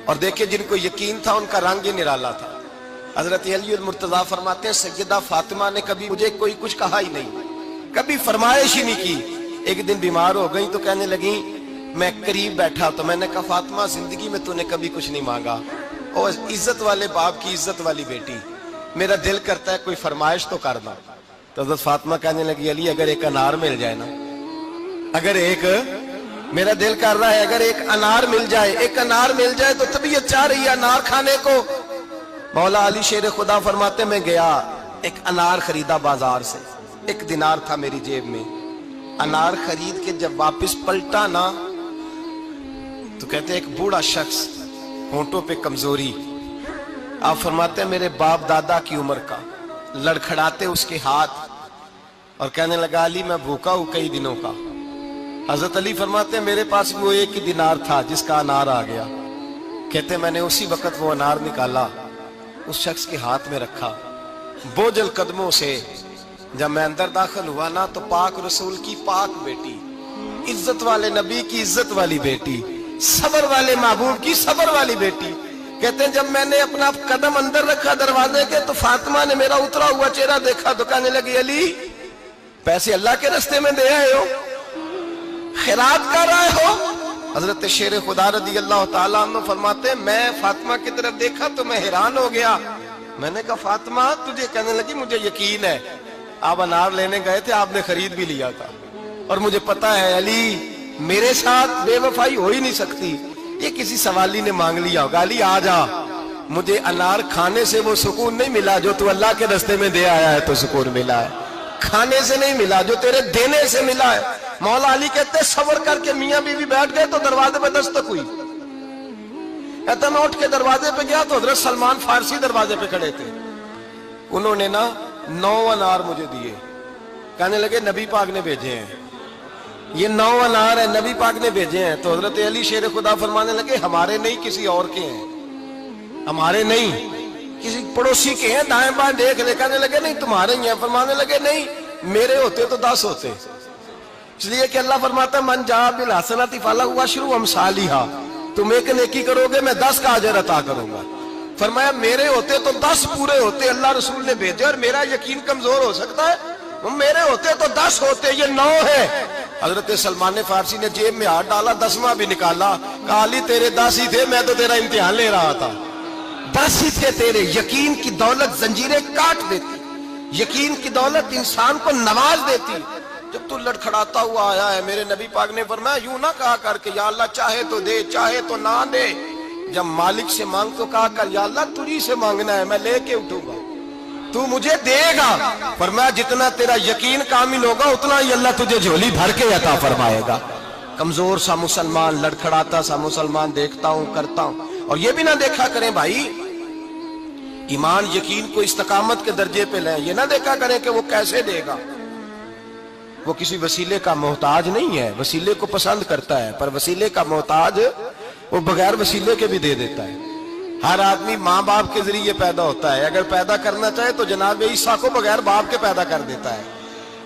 اور دیکھیں جن کو یقین تھا ان کا رنگ ہی نرالا تھا. حضرت علی المرتضیٰ فرماتے ہیں سیدہ فاطمہ نے کبھی مجھے کوئی کچھ کہا ہی نہیں, کبھی فرمائش ہی نہیں کی. ایک دن بیمار ہو گئی تو کہنے لگی, میں قریب بیٹھا تو میں نے کہا فاطمہ زندگی میں تو نے کبھی کچھ نہیں مانگا, اور عزت والے باپ کی عزت والی بیٹی, میرا دل کرتا ہے کوئی فرمائش تو کر دو. تو حضرت فاطمہ کہنے لگی علی اگر ایک انار مل جائے نا, اگر ایک, میرا دل کر رہا ہے اگر ایک انار مل جائے, ایک انار مل جائے تو طبیعت چاہ رہی ہے انار کھانے کو. مولا علی شیر خدا فرماتے میں گیا, ایک انار خریدا بازار سے, 1 دینار تھا میری جیب میں. انار خرید کے جب واپس پلٹا نا تو کہتے ایک بوڑھا شخص, ہونٹوں پہ کمزوری. آپ فرماتے ہیں میرے باپ دادا کی عمر کا, لڑکھڑاتے اس کے ہاتھ اور کہنے لگا علی میں بھوکا ہوں کئی دنوں کا. حضرت علی فرماتے ہیں میرے پاس وہ 1 دینار تھا جس کا انار آ گیا. کہتے میں نے اسی وقت وہ انار نکالا, اس شخص کے ہاتھ میں رکھا, بوجھل قدموں سے جب میں اندر داخل ہوا نا تو پاک رسول کی پاک بیٹی, عزت والے نبی کی عزت والی بیٹی, صبر والے محبوب کی صبر والی بیٹی. کہتے ہیں جب میں نے اپنا قدم اندر رکھا دروازے کے تو فاطمہ نے میرا اترا ہوا چہرہ دیکھا تو کہنے لگی علی پیسے اللہ کے راستے میں دے آئے ہو, خیرات کر رہے ہو. حضرت شیر خدا رضی اللہ تعالیٰ عنہ فرماتے ہیں میں فاطمہ کی طرف دیکھا تو میں حیران ہو گیا. میں نے کہا فاطمہ تجھے, کہنے لگی مجھے یقین ہے آپ انار لینے گئے تھے, آپ نے خرید بھی لیا تھا, اور مجھے پتا ہے علی میرے ساتھ بے وفائی ہو ہی نہیں سکتی, یہ کسی سوالی نے مانگ لیا ہوگا. علی آ جا, مجھے انار کھانے سے وہ سکون نہیں ملا جو تو اللہ کے راستے میں دے آیا ہے تو سکون ملا ہے, کھانے سے نہیں ملا جو تیرے دینے سے ملا ہے. مولا علی کہتے ہیں صبر کر کے میاں بیوی بیٹھ گئے تو دروازے پہ دستک ہوئی. کہتا میں اٹھ کے دروازے پہ گیا تو حضرت سلمان فارسی دروازے پہ کھڑے تھے. انہوں نے نا 9 انار مجھے دیے, کہنے لگے نبی پاک نے بھیجے ہیں, یہ 9 انار ہیں نبی پاک نے بھیجے ہیں. تو حضرت علی شیر خدا فرمانے لگے ہمارے نہیں کسی اور کے ہیں, ہمارے نہیں کسی پڑوسی کے ہیں, دائیں بائیں دیکھ لے. کہنے لگے نہیں تمہارے ہی ہیں. فرمانے لگے نہیں میرے ہوتے تو 10 ہوتے, اس لیے کہ اللہ فرماتا ہے من جاء بالحسنۃ فلہ عشر امثالھا, تم ایک نیکی کرو گے میں 10 کا اجر عطا کروں گا. فرمایا میرے ہوتے تو 10 پورے ہوتے, اللہ رسول نے بھیجے, اور میرا یقین کمزور ہو سکتا ہے, میرے ہوتے تو 10 ہوتے, یہ 9 ہے. حضرت سلمان فارسی نے جیب میں ہاتھ ڈالا, 10واں بھی نکالا, کہا علی تیرے 10 ہی تھے, میں تو تیرا امتحان لے رہا تھا. 10 ہی تھے تیرے. یقین کی دولت زنجیریں کاٹ دیتی, یقین کی دولت انسان کو نواز دیتی. جب تو لڑکھڑاتا ہوا آیا ہے, میرے نبی پاک نے فرمایا یوں نہ کہا کر کے یا اللہ چاہے تو دے چاہے تو نہ دے, جب مالک سے مانگ تو کہا کر یا اللہ تجھی سے مانگنا ہے, میں لے کے اٹھوں گا, تو مجھے دے گا. فرمایا جتنا تیرا یقین کامل ہوگا اتنا ہی اللہ تجھے جھولی بھر کے عطا فرمائے گا. کمزور سا مسلمان, لڑکھڑاتا سا مسلمان دیکھتا ہوں کرتا ہوں. اور یہ بھی نہ دیکھا کریں بھائی ایمان یقین کو استقامت کے درجے پہ لیں, یہ نہ دیکھا کریں کہ وہ کیسے دے گا. وہ کسی وسیلے کا محتاج نہیں ہے, وسیلے کو پسند کرتا ہے, پر وسیلے کا محتاج وہ بغیر وسیلے کے بھی دے دیتا ہے. ہر آدمی ماں باپ کے ذریعے پیدا ہوتا ہے, اگر پیدا کرنا چاہے تو جناب عیسیٰ کو بغیر باپ کے پیدا کر دیتا ہے,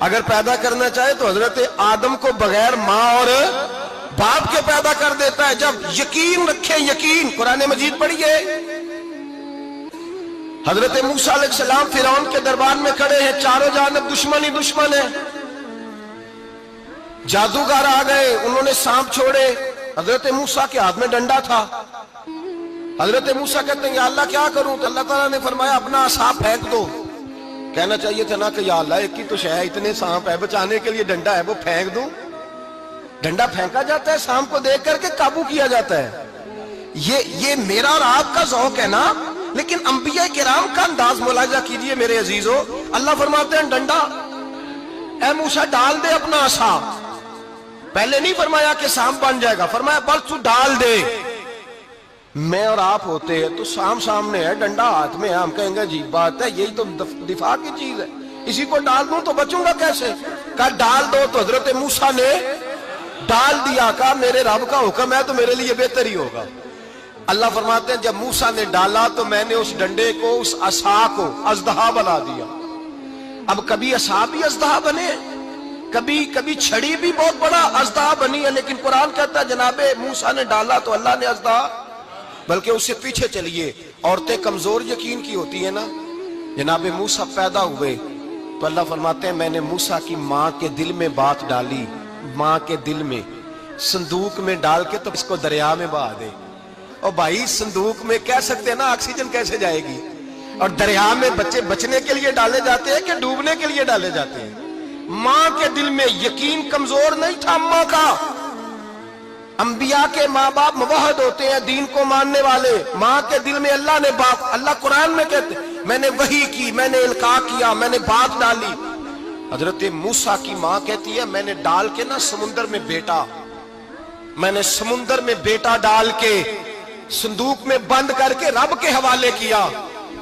اگر پیدا کرنا چاہے تو حضرت آدم کو بغیر ماں اور باپ کے پیدا کر دیتا ہے. جب یقین رکھیں, یقین, قرآن مجید پڑھیے, حضرت موسیٰ علیہ السلام فرعون کے دربار میں کھڑے ہیں, چاروں جانب دشمن ہی دشمن ہے. جادوگر آ گئے, انہوں نے سانپ چھوڑے, حضرت موسیٰ کے ہاتھ میں ڈنڈا تھا. حضرت موسیٰ کہتے ہیں یا اللہ کیا کروں, تو اللہ تعالیٰ نے فرمایا اپنا عصا پھینک دو. کہنا چاہیے تھا نا کہ یا اللہ ایک ہی تو شے ہے, اتنے سانپ ہے, بچانے کے لیے ڈنڈا ہے وہ پھینک دوں. ڈنڈا پھینکا جاتا ہے, سانپ کو دیکھ کر کے قابو کیا جاتا ہے. یہ میرا اور آپ کا ذوق ہے نا, لیکن انبیاء کرام کا انداز ملاحظہ کیجئے میرے عزیزو. اللہ فرماتے ہیں ڈنڈا, اے موسیٰ ڈال دے اپنا عصا. پہلے نہیں فرمایا کہ سانپ بن جائے گا, فرمایا بس تو ڈال دے. میں اور آپ ہوتے ہیں تو سانپ سامنے ہے, ڈنڈا ہاتھ میں ہے, ہم کہیں گے عجیب بات ہے, یہی تو دفاع کی چیز ہے, اسی کو ڈال دوں تو بچوں گا کیسے. کہا ڈال دو, تو حضرت موسیٰ نے ڈال دیا. کہا میرے رب کا حکم ہے تو میرے لیے بہتر ہی ہوگا. اللہ فرماتے ہیں جب موسیٰ نے ڈالا تو میں نے اس ڈنڈے کو, اس عصا کو اژدہا بنا دیا. اب کبھی عصا بھی اژدہا بنے, کبھی چھڑی بھی بہت بڑا اژدہا بنی ہے, لیکن قرآن کہتا ہے جناب موسیٰ نے ڈالا تو اللہ نے اژدہا. बल्कि उससे पीछे चलिए। औरतें कमजोर यकीन की होती है ना। जनाब मूसा पैदा हुए तो अल्लाह फरमाते हैं मैंने मूसा की माँ के दिल में बात डाली, माँ के दिल में, संदूक में डाल के तो इसको दरिया में बहा दे। और भाई संदूक में कह सकते हैं ना ऑक्सीजन कैसे जाएगी, और दरिया में बच्चे बचने के लिए डाले जाते हैं कि डूबने के लिए डाले जाते हैं। माँ के दिल में यकीन कमजोर नहीं था अम्मा का। अंबिया के माँ बाप मुवहद होते हैं, दीन को मानने वाले। माँ के दिल में अल्लाह ने बात, अल्लाह कुरान में कहते मैंने वही की, मैंने इल्का किया, मैंने बात डाली। हजरत मूसा की माँ कहती है मैंने डाल के ना समुंदर में बेटा, मैंने समुंदर में बेटा डाल के संदूक में बंद करके रब के हवाले किया।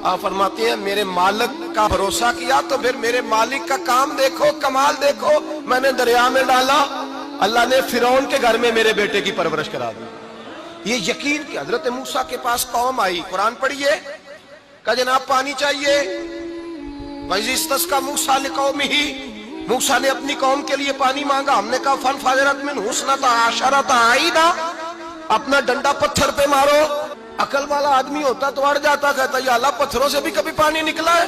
आप फरमाते हैं मेरे मालिक का भरोसा किया तो फिर मेरे मालिक का काम देखो, कमाल देखो। मैंने दरिया में डाला, अल्लाह ने फिरौन के घर में मेरे बेटे की परवरिश करा दी। ये यकीन कि हजरत मूसा के पास कौम आई, कुरान पढ़िए, कहा जनाब पानी चाहिए। का मूसा लिकौमिही, मूसा ने अपनी कौम के लिए पानी मांगा। हमने कहा फन फाजरत मिन हुस्नता आशरता आईना, अपना डंडा पत्थर पे मारो। अकल वाला आदमी होता तो अड़ जाता, कहता या अल्लाह पत्थरों से भी कभी पानी निकला है।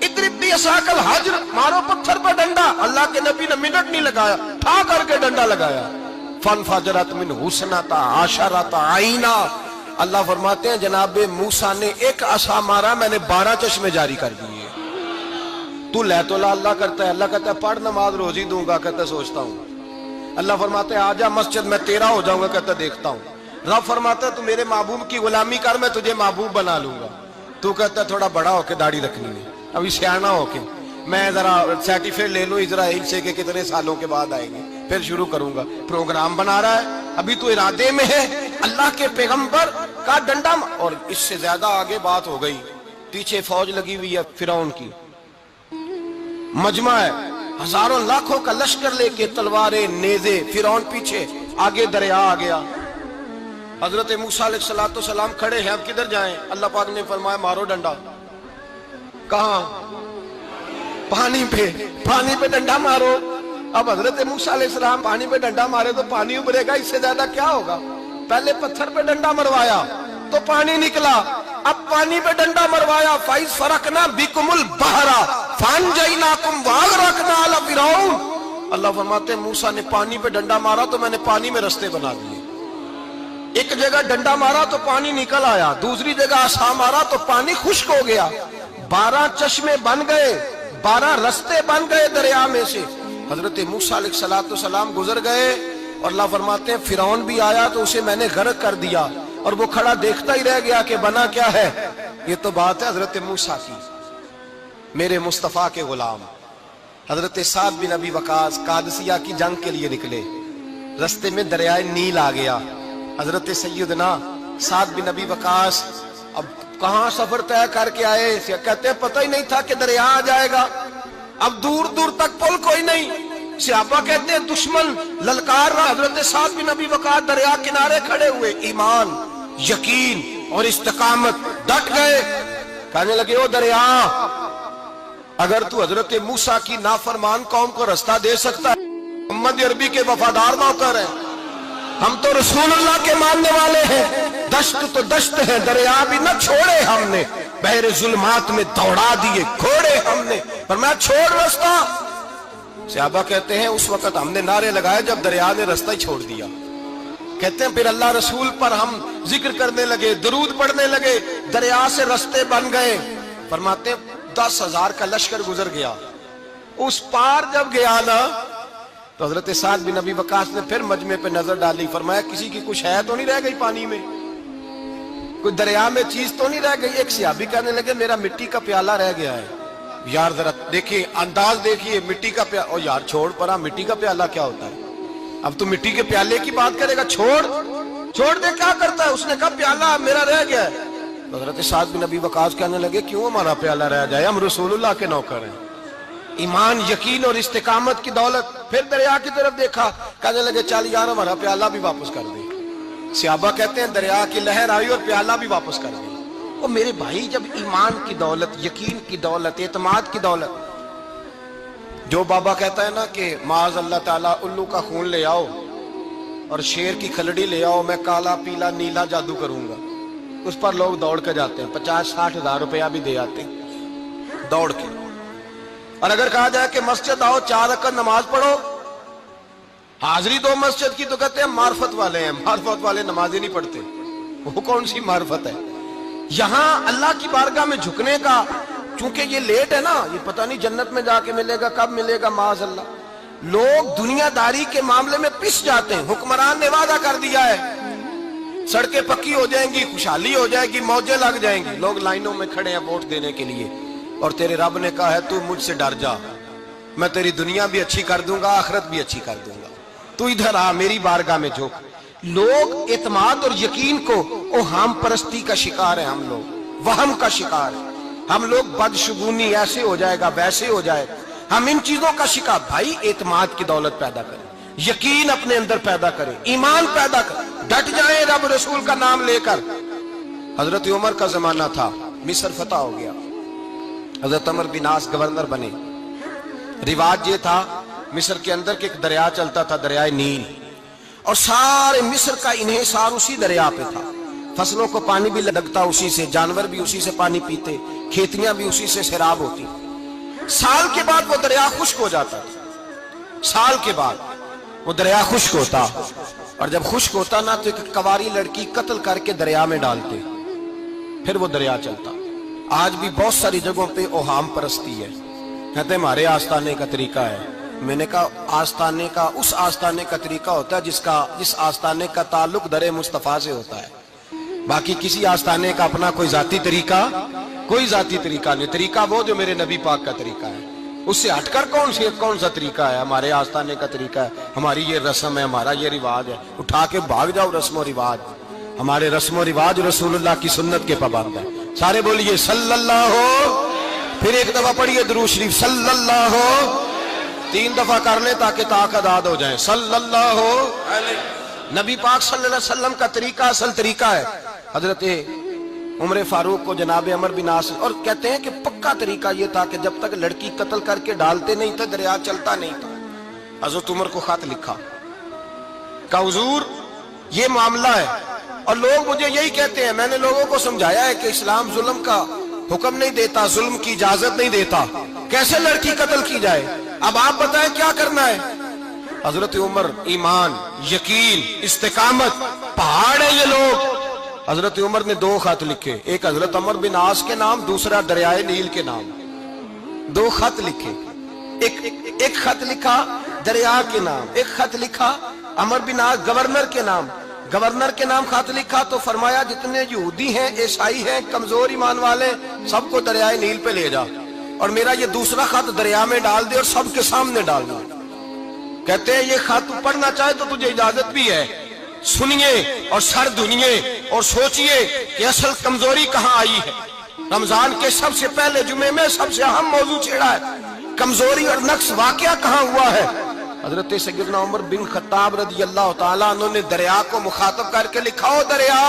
इद्रिबी असाकल हज्र, मारो पत्थर पर डंडा। अल्लाह के नबी ने मिनट नहीं लगाया, ठा करके डंडा लगाया। फन फाजरत मिन हुस्नता आशरता आईना, अल्लाह फरमाते हैं जनाब मूसा ने एक असा मारा, मैंने 12 चश्मे जारी कर दिए। तू ले तो ला, अल्लाह करता है, अल्लाह कहता है पढ़ नमाज रोजी दूंगा, कहता है सोचता हूँ। अल्लाह फरमाते हैं आजा मस्जिद में तेरा हो जाऊंगा, कहता है देखता हूँ। रब फरमाता है तू मेरे महबूब की गुलामी कर, मैं तुझे महबूब बना लूंगा। तू कहता है थोड़ा बड़ा होके दाढ़ी रखनी है, अभी सियाना होके मैं जरा सर्टिफिकेट ले लूं इजराइल से कि कितने सालों के बाद आएंगे, फिर शुरू करूंगा। प्रोग्राम बना रहा है, अभी तो इरादे में है। अल्लाह के पैगंबर का डंडा, और इससे ज्यादा आगे बात हो गई। पीछे फौज लगी हुई है फिरौन की, मजमा है, हजारों लाखों का लश्कर लेके, तलवारें नेज़े, फिरौन पीछे, आगे दरिया आ गया। हजरत मूसा अलैहिस्सलाम खड़े हैं, अब किधर जाएं? अल्लाह पाक ने फरमाया मारो डंडा। कहां? पानी पे, पानी पे डंडा मारो। अब हजरत मूसा अलैहिस्सलाम पानी पे डंडा मारे तो पानी उभरेगा, इससे ज्यादा क्या होगा? पहले पत्थर पे डंडा मरवाया तो पानी निकला, अब पानी पे डंडा मरवाया। फाइज फरकना बिकुमुल बहरा फानजैनाकुम वागरकना अला फिरौन। अल्लाह फरमाते हैं मूसा ने पानी पे डंडा मारा तो मैंने पानी में रास्ते बना दिए। एक जगह डंडा मारा तो पानी निकल आया, दूसरी जगह आसा मारा तो पानी खुश्क हो गया। 12 चश्मे बन गए, 12 रास्ते बन गए दरिया में से। हजरत मूसा अलैहिस्सलाम गुजर गए और अल्लाह फरमाते हैं फिरौन भी आया तो उसे मैंने गर्क कर दिया, और वो खड़ा देखता ही रह गया कि बना क्या है। ये तो बात है हजरत मूसा की, मेरे मुस्तफा के गुलाम। हजरत साद बिन अबी वकास कादसिया की जंग के लिए निकले, रास्ते में दरियाए नील आ गया। हजरत सैयदना साद बिन अबी वकास अब कहां सफर तय करके आए, कहते हैं पता ही नहीं था कि दरिया आ जाएगा। अब दूर दूर तक पुल कोई नहीं। सहाबा कहते हैं दुश्मन ललकार रहा, हजरत साद बिन अबी वकास दरिया किनारे खड़े हुए, ईमान, यकीन और इस्तिकामत, डट गए। कहने लगे ओ दरिया, अगर तू हजरत मूसा की नाफरमान कौम को रास्ता दे सकता है, मोहम्मद अरबी के वफादार नौकर हैं, हम तो रसूलुल्लाह के मानने वाले हैं। दश्त तो दश्त है, दरिया भी न छोड़े हमने, बहरे जुल्मात में दौड़ा दिए घोड़े हमने, पर मैं छोड़ रास्ता। सहाबा कहते हैं उस वक्त हमने नारे लगाए जब दरिया ने रास्ता ही छोड़ दिया। कहते हैं फिर अल्लाह रसूल पर हम जिक्र करने लगे, दरूद पढ़ने लगे, दरिया से रास्ते बन गए। फरमाते 10,000 का लश्कर गुजर गया। उस पार जब गया ना तो हजरत साद बिन अबी वकास ने फिर मजमे पे नजर डाली, फरमाया किसी की कुछ है तो नहीं रह गई पानी में, कोई दरिया में चीज तो नहीं रह गई। एक सहाबी कहने लगे मेरा मिट्टी का प्याला रह गया है। यार जरा देखिए, अंदाज देखिए, मिट्टी का प्याला। ओ यार छोड़ परा, मिट्टी का प्याला क्या होता है? अब तू मिट्टी के प्याले की बात करेगा, छोड़ दे, क्या करता है? उसने कहा प्याला मेरा रह गया है। तो हजरत साद बिन अबी वकास कहने लगे क्यों हमारा प्याला रह जाए, हम रसूलुल्लाह के नौकर हैं। ईमान, यकीन और इस्तिकामत की दौलत। फिर दरिया की तरफ देखा, कहने लगे चल यार हमारा प्याला भी वापस कर दे। सहाबा कहते हैं दरिया की लहर आई और प्याला भी वापस कर दी। और मेरे भाई, जब ईमान की दौलत, यकीन की दौलत, एतमाद की दौलत, जो बाबा कहता है ना कि माज अल्लाह ताला उल्लू का खून ले आओ और शेर की खलड़ी ले आओ, मैं काला पीला नीला जादू करूंगा, उस पर लोग दौड़ के जाते हैं, 50-60 हज़ार रुपया भी दे आते हैं दौड़ के। और अगर कहा जाए कि मस्जिद आओ 4 रकात नमाज पढ़ो, हाजिरी दो मस्जिद की, तो कहते हैं मार्फत वाले हैं, मार्फत वाले नमाज ही नहीं पढ़ते। वो कौन सी मार्फत है? यहां अल्लाह की बारगाह में झुकने का, चूंकि ये लेट है ना, ये पता नहीं जन्नत में जाके मिलेगा, कब मिलेगा, माज़अल्लाह। लोग दुनियादारी के मामले में पिस जाते हैं। हुक्मरान ने वादा कर दिया है, सड़कें पक्की हो जाएंगी, खुशहाली हो जाएगी, मौजें लग जाएंगी, लोग लाइनों में खड़े हैं वोट देने के लिए। और तेरे रब ने कहा है तू मुझसे डर जा, मैं तेरी दुनिया भी अच्छी कर दूंगा, आखिरत भी अच्छी कर दूंगा, तू इधर आ, मेरी बारगाह में झुक। लोग इत्माद और यकीन को, ओ हम परस्ती का शिकार है, हम लोग वहम का शिकार है, हम लोग बदशगुनी, ऐसे हो जाएगा वैसे हो जाएगा, हम इन चीजों का शिकार। भाई एतमाद की दौलत पैदा करें, यकीन अपने अंदर पैदा करें, ईमान पैदा करें, डट जाए रब रसूल का नाम लेकर। हजरत उमर का जमाना था, मिस्र फतह हो गया, हजरत अमर बिन आस गवर्नर बने। रिवाज ये था, मिस्र के अंदर के एक दरिया चलता था, दरिया नील, और सारे मिस्र का इन्हिसार उसी दरिया पे था। फसलों को पानी भी लगता उसी से, जानवर भी उसी से पानी पीते, खेतियां भी उसी से सैराब होती। साल के बाद वो दरिया खुश्क हो जाता था, साल के बाद वो दरिया खुश्क होता, और जब खुश्क होता ना तो एक कवारी लड़की कत्ल करके दरिया में डालते, फिर वो दरिया चलता। आज भी बहुत सारी जगहों पे ओहाम परस्ती है, कहते हमारे आस्ताने का तरीका है। मैंने कहा आस्ताने का, उस आस्ताने का तरीका होता है जिस आस्ताने का ताल्लुक दरे मुस्तफा से होता है। बाकी किसी आस्ताने का अपना कोई जाती तरीका नहीं। तरीका वो जो मेरे नबी पाक का तरीका है, उससे हटकर कौन सा तरीका है? हमारे आस्ताने का तरीका है, हमारी ये रस्म है, हमारा ये रिवाज है। उठा के भाग जाओ रस्म और रिवाज। हमारे रस्म और रिवाज रसूलुल्लाह की सुन्नत के पाबंद है। सारे बोलिए सल्लल्लाहु, फिर एक दफा पढ़िए दुरूद शरीफ सल्लल्लाहु, 3 दफा कर ले ताकि ताक आदाद हो जाए। सल्लल्लाहु अलैहि। नबी पाक सल्लल्लाहु अलैहि वसल्लम का तरीका असल तरीका है। हजरत उमर फारूक को जनाब अमर बिन आस, और कहते हैं कि पक्का तरीका यह था कि जब तक लड़की कत्ल करके डालते नहीं था दरिया चलता नहीं था। हजरत उमर को खत लिखा का हुजूर ये मामला है, और लोग मुझे यही कहते हैं। मैंने लोगों को समझाया है कि इस्लाम जुल्म का हुक्म नहीं देता, जुल्म की इजाजत नहीं देता, कैसे लड़की कत्ल की जाए। अब आप बताएं क्या करना है? हजरत उमर ईमान, यकीन, इस्तिकामत, पहाड़ है ये लोग। हजरत उमर ने 2 खत लिखे, एक हजरत अमर बिन आस के नाम, दूसरा दरियाए नील के नाम। 2 खत लिखे, एक खत लिखा दरिया के नाम, एक खत लिखा अमर बिन आस गवर्नर के नाम। गवर्नर के नाम खत लिखा तो फरमाया जितने यहूदी हैं, ईसाई हैं, कमजोर ईमान वाले, सबको दरियाए नील पे ले जा, और मेरा ये दूसरा खत दरिया में डाल दे और सबके सामने डालना। कहते हैं ये खत पढ़ना चाहे तो तुझे इजाजत भी है, सुनिए और सर धुनिए और सोचिए कि असल कमजोरी कहां आई है। रमजान के सबसे पहले जुमे में सबसे अहम मौजू छेड़ा है, कमजोरी और नक्स वाकया कहां हुआ है। हजरत सैयदना उमर बिन खत्ताब रज़ी अल्लाह ताला अन्हु ने दरिया को मुखातब करके लिखा, हो दरिया,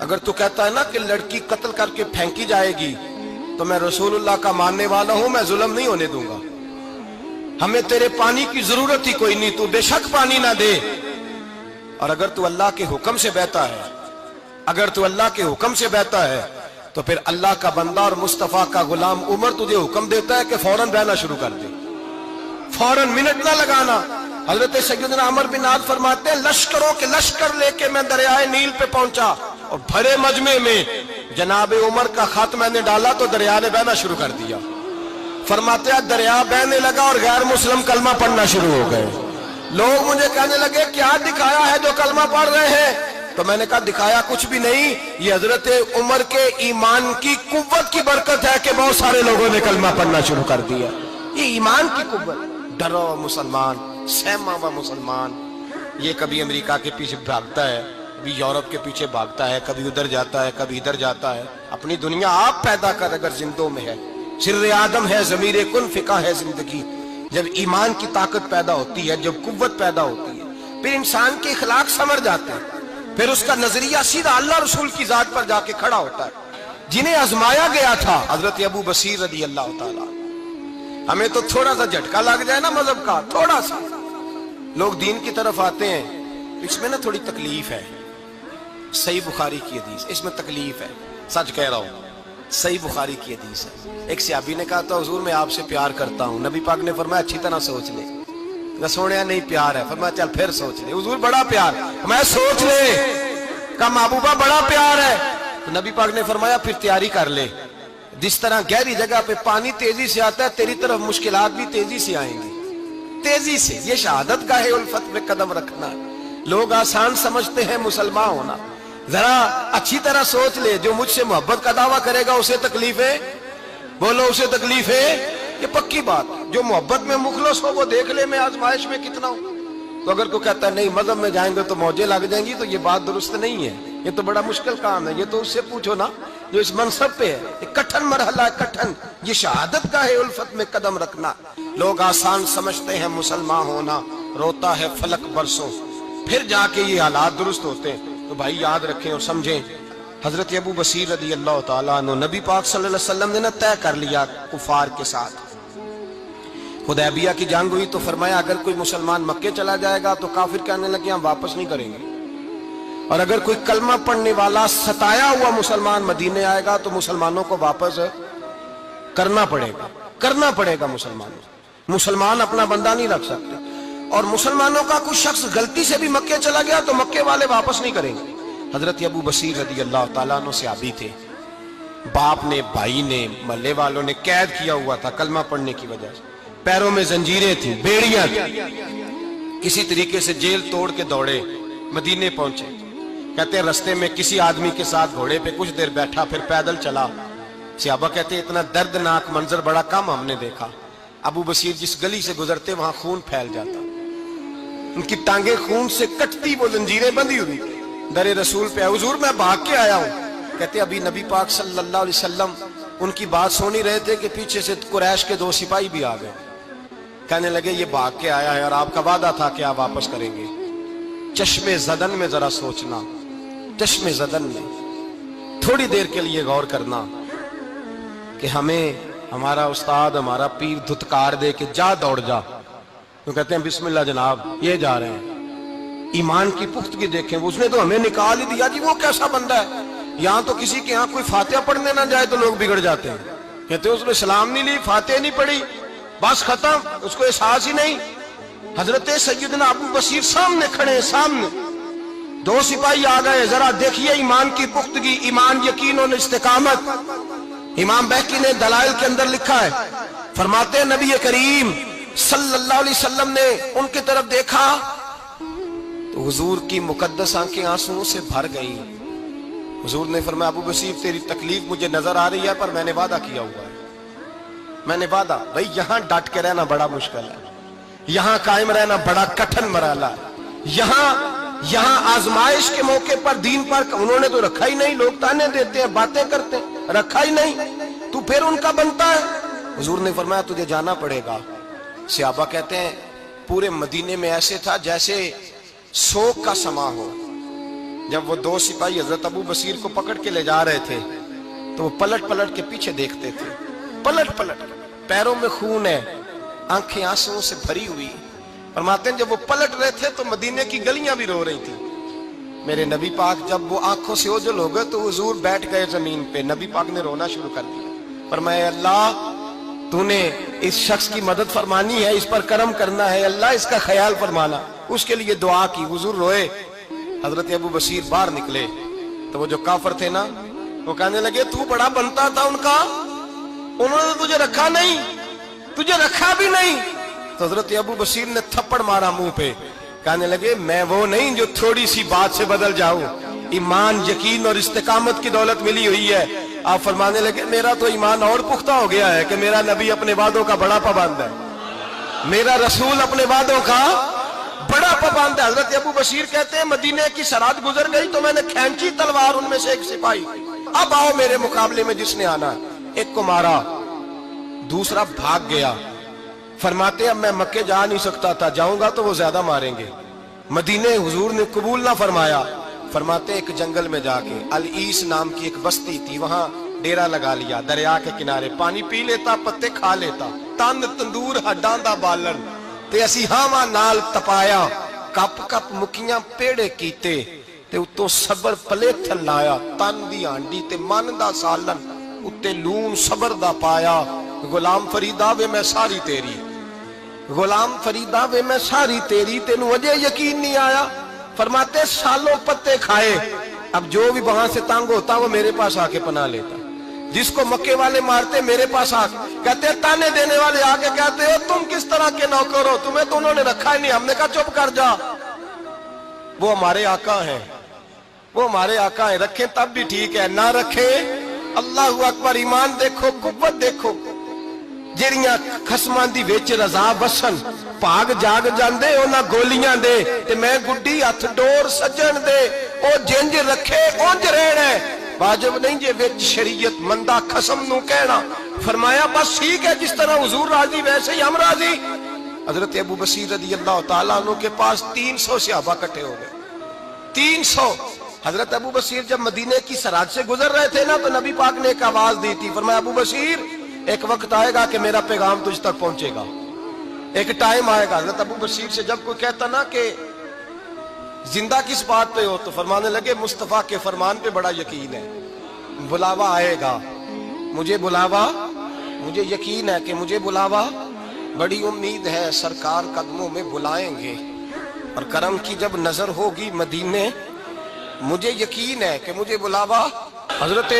अगर तू कहता है ना कि लड़की कत्ल करके फेंकी जाएगी तो मैं रसूलुल्लाह का मानने वाला हूं, मैं जुल्म नहीं होने दूंगा। हमें तेरे पानी की जरूरत ही कोई नहीं, तू बेशक पानी ना दे। और अगर तू अल्लाह के हुक्म से बहता है, अगर तू अल्लाह के हुक्म से बहता है तो फिर अल्लाह का बंदा और मुस्तफा का गुलाम उमर तुझे हुक्म देता है कि फौरन बहना शुरू कर दे, फौरन मिनट ना लगाना। हजरत सैयदना उमर बिन आस फरमाते हैं लश्करों के लश्कर लेके मैं दरियाए नील पे पहुंचा, और भरे मजमे में जनाब उमर का खत मैंने डाला तो दरिया ने बहना शुरू कर दिया। फरमाते हैं दरिया बहने लगा और गैर मुस्लिम कलमा पढ़ना शुरू हो गए। लोग मुझे कहने लगे क्या दिखाया है जो कलमा पढ़ रहे हैं? तो मैंने कहा दिखाया कुछ भी नहीं, ये हजरत उमर के ईमान की कुव्वत की बरकत है कि बहुत सारे लोगों ने कलमा पढ़ना शुरू कर दिया। ये ईमान की कुव्वत। डरो मुसलमान, सहमा हुआ मुसलमान, ये कभी अमेरिका के पीछे भागता है, कभी यूरोप के पीछे भागता है, कभी उधर जाता है, कभी इधर जाता है। अपनी दुनिया आप पैदा कर, अगर जिंदों में है, सिर्र आदम है, ज़मीरे कुन फिका है जिंदगी। जब ईमान की ताकत पैदा होती है, जब कुव्वत पैदा होती है, फिर इंसान के इखलाक समझ जाते हैं, फिर उसका नजरिया सीधा अल्लाह रसूल की जात पर जाके खड़ा होता है। जिन्हें आजमाया गया था हजरत अबू बसीर रज़ी अल्लाह ताला। हमें तो थोड़ा सा झटका लग जाए ना मजहब का, थोड़ा सा, लोग दीन की तरफ आते हैं, इसमें ना थोड़ी तकलीफ है। صحیح بخاری کی حدیث، اس میں تکلیف ہے، سچ کہہ رہا ہوں، صحیح بخاری کی حدیث ہے۔ ایک صحابی نے کہا تھا حضور میں آپ سے پیار کرتا ہوں، نبی پاک نے فرمایا اچھی طرح سوچ لے۔ میں سونے نہیں پیار ہے، فرمایا چل پھر سوچ لے۔ حضور بڑا پیار، میں سوچ لے، کہا محبوبہ بڑا پیار ہے، تو نبی پاک نے فرمایا پھر تیاری کر لے، جس طرح گہری جگہ پہ پانی تیزی سے آتا ہے تیری طرف مشکلات بھی تیزی سے آئیں گی، تیزی سے۔ یہ شہادت گاہ الفت میں قدم رکھنا، لوگ آسان سمجھتے ہیں مسلمان ہونا، ذرا اچھی طرح سوچ لے، جو مجھ سے محبت کا دعویٰ کرے گا اسے تکلیف ہے، بولو اسے تکلیف ہے، یہ پکی بات۔ جو محبت میں مخلص ہو وہ دیکھ لے میں آزمائش میں کتنا ہوں۔ تو اگر کوئی کہتا ہے نہیں مذہب میں جائیں گے تو موجیں لگ جائیں گی، تو یہ بات درست نہیں ہے، یہ تو بڑا مشکل کام ہے، یہ تو اس سے پوچھو نا جو اس منصب پہ ہے۔ یہ کٹھن مرحلہ ہے، کٹھن، یہ شہادت گاہ الفت میں قدم رکھنا۔ لوگ آسان سمجھتے ہیں مسلمان ہونا، روتا ہے فلک برسوں، پھر جا کے یہ حالات درست ہوتے ہیں۔ تو بھائی یاد رکھیں اور سمجھیں، حضرت ابو بصیر رضی اللہ تعالیٰ عنہ، نبی پاک صلی اللہ علیہ وسلم نے نہ طے کر لیا کفار کے ساتھ، حدیبیہ کی جنگ ہوئی تو فرمایا اگر کوئی مسلمان مکے چلا جائے گا تو کافر کہنے لگے ہم واپس نہیں کریں گے، اور اگر کوئی کلمہ پڑھنے والا ستایا ہوا مسلمان مدینے آئے گا تو مسلمانوں کو واپس کرنا پڑے گا مسلمان اپنا بندہ نہیں رکھ سکتے، اور مسلمانوں کا کوئی شخص غلطی سے بھی مکے چلا گیا تو مکے والے واپس نہیں کریں گے۔ حضرت ابو بصیر رضی اللہ تعالیٰ عنہ صحابی تھے، باپ نے، بھائی نے، محلے والوں نے قید کیا ہوا تھا کلمہ پڑھنے کی وجہ سے، پیروں میں زنجیریں تھیں، بیڑیاں تھیں، کسی طریقے سے جیل توڑ کے دوڑے مدینے پہنچے۔ کہتے ہیں رستے میں کسی آدمی کے ساتھ گھوڑے پہ کچھ دیر بیٹھا پھر پیدل چلا۔ صحابہ کہتے ہیں اتنا دردناک منظر بڑا کم ہم نے دیکھا، ابو بصیر جس گلی سے گزرتے وہاں خون پھیل جاتا، ان کی ٹانگیں خون سے کٹتی، وہ زنجیریں بندھی ہوئی، در رسول پہ حضور میں بھاگ کے آیا ہوں۔ کہتے ابھی نبی پاک صلی اللہ علیہ وسلم ان کی بات سن ہی رہے تھے کہ پیچھے سے قریش کے 2 سپاہی بھی آ گئے، کہنے لگے یہ بھاگ کے آیا ہے اور آپ کا وعدہ تھا کہ آپ واپس کریں گے۔ چشم زدن میں ذرا سوچنا، چشم زدن میں تھوڑی دیر کے لیے غور کرنا کہ ہمیں ہمارا استاد، ہمارا پیر دھتکار دے کہ جا دوڑ جا، تو کہتے ہیں بسم اللہ جناب یہ جا رہے ہیں۔ ایمان کی پختگی دیکھیں، اس نے تو ہمیں نکال ہی دیا جی، وہ کیسا بندہ ہے، یہاں تو کسی کے یہاں کوئی فاتحہ پڑھنے نہ جائے تو لوگ بگڑ جاتے ہیں، کہتے ہیں اس نے سلام نہیں لی، فاتحہ نہیں پڑھی، بس ختم، اس کو احساس ہی نہیں۔ حضرت سیدنا ابو بصیر سامنے کھڑے، سامنے 2 سپاہی آ گئے، ذرا دیکھیے ایمان کی پختگی، ایمان، یقین اور استقامت۔ امام بہقی نے دلائل کے اندر لکھا ہے، فرماتے ہیں نبی کریم صلی اللہ علیہ وسلم نے ان کی طرف دیکھا تو حضور کی مقدس آنکھیں آنسوؤں سے بھر گئیں۔ حضور نے فرمایا ابو بصیر تیری تکلیف مجھے نظر آ رہی ہے پر میں نے وعدہ کیا ہوا ہے، میں نے وعدہ، بھئی یہاں ڈٹ کے رہنا بڑا مشکل ہے، یہاں قائم رہنا بڑا کٹھن مرحلہ ہے، یہاں آزمائش کے موقع پر دین پر انہوں نے تو رکھا ہی نہیں، لوگ تانے دیتے ہیں، باتیں کرتے ہیں، رکھا ہی نہیں، تو پھر ان کا بنتا ہے۔ حضور نے فرمایا تجھے جانا پڑے گا۔ صحابہ کہتے ہیں پورے مدینے میں ایسے تھا جیسے سوگ کا سما ہو۔ جب وہ 2 سپاہی حضرت ابو بصیر کو پکڑ کے لے جا رہے تھے تو وہ پلٹ پلٹ کے پیچھے دیکھتے تھے، پلٹ پلٹ، پیروں میں خون ہے، آنکھیں آنسوؤں سے بھری ہوئی۔ فرماتے ہیں جب وہ پلٹ رہے تھے تو مدینے کی گلیاں بھی رو رہی تھیں۔ میرے نبی پاک جب وہ آنکھوں سے اوجھل ہو گئے تو حضور بیٹھ گئے زمین پہ، نبی پاک نے رونا شروع کر دیا، فرمایا اللہ تو نے اس شخص کی مدد فرمانی ہے، اس پر کرم کرنا ہے، اللہ اس کا خیال فرمانا، اس کے لیے دعا کی، حضور روئے۔ حضرت ابو بصیر باہر نکلے تو وہ جو کافر تھے نا وہ کہنے لگے تو بڑا بنتا تھا ان کا، انہوں نے تجھے رکھا نہیں، تجھے رکھا بھی نہیں۔ تو حضرت ابو بصیر نے تھپڑ مارا منہ پہ، کہنے لگے میں وہ نہیں جو تھوڑی سی بات سے بدل جاؤں، ایمان، یقین اور استقامت کی دولت ملی ہوئی ہے۔ آپ فرمانے لگے میرا تو ایمان اور پختہ ہو گیا ہے کہ میرا نبی اپنے وعدوں کا بڑا پابند ہے، میرا رسول اپنے وعدوں کا بڑا پابند ہے۔ حضرت ابو بصیر کہتے ہیں مدینے کی سرحد گزر گئی تو میں نے کھینچی تلوار، ان میں سے ایک سپاہی، اب آؤ میرے مقابلے میں جس نے آنا ہے۔ ایک کو مارا، دوسرا بھاگ گیا۔ فرماتے ہیں اب میں مکے جا نہیں سکتا تھا، جاؤں گا تو وہ زیادہ ماریں گے، مدینے حضور نے قبول نہ فرمایا۔ فرماتے ایک جنگل میں جا کے العیس نام کی ایک بستی تھی، وہاں ڈیرا لگا لیا، دریا کے کنارے، پانی پی لیتا، پتے کھا لیتا، تن تندور ہڈاں دا بالن تے اسی ہاواں نال تپایا، کپ کپ مکیاں پیڑے کیتے، تے اتوں صبر پلیتھن لایا، تن دی ہانڈی تے من دا سالن اتے لون صبر دا پایا۔ غلام فریدا وے میں ساری تیری، غلام فریدا وے میں ساری تیری، تینوں وجہ یقین نہیں آیا؟ فرماتے سالوں پتے کھائے، اب جو بھی وہاں سے تنگ ہوتا وہ میرے پاس آ کے پناہ لیتا، جس کو مکے والے مارتے میرے پاس آ کے کہتے، تانے دینے والے آ کے کہتے ہو تم کس طرح کے نوکر ہو، تمہیں تو انہوں نے رکھا ہی نہیں۔ ہم نے کہا چپ کر جا، وہ ہمارے آقا ہیں، وہ ہمارے آقا ہیں، رکھیں تب بھی ٹھیک ہے، نہ رکھیں اللہ اکبر۔ ایمان دیکھو، قوت دیکھو، جیڑیاں خسمان دی ویچ رضا بسن پاگ جاگ جاندے اونا گولیاں دے تے میں گڈی ہتھ ڈور سجن دے، او جنج رکھے اونج رہنا ہے، واجب نہیں جے ویچ شریعت مندہ خسم نو کہنا۔ فرمایا بس ٹھیک ہے، جس طرح حضور راضی ویسے ہی ہم راضی۔ حضرت ابو بصیر رضی اللہ تعالیٰ عنہ کے پاس 300 صحابہ کٹھے ہو گئے، 300۔ حضرت ابو بصیر جب مدینے کی سراج سے گزر رہے تھے نا تو نبی پاک نے ایک آواز دی تھی، فرمایا ابو بصیر ایک وقت آئے گا کہ میرا پیغام تجھ تک پہنچے گا، ایک ٹائم آئے گا۔ حضرت ابو بصیر سے جب کوئی کہتا نا کہ زندہ کس بات پہ ہو تو فرمانے لگے مصطفیٰ کے فرمان پہ بڑا یقین ہے، بلاوا آئے گا، مجھے بلاوا، مجھے یقین ہے کہ مجھے بلاوا، بڑی امید ہے سرکار قدموں میں بلائیں گے، اور کرم کی جب نظر ہوگی مدینے، مجھے یقین ہے کہ مجھے بلاوا۔ حضرت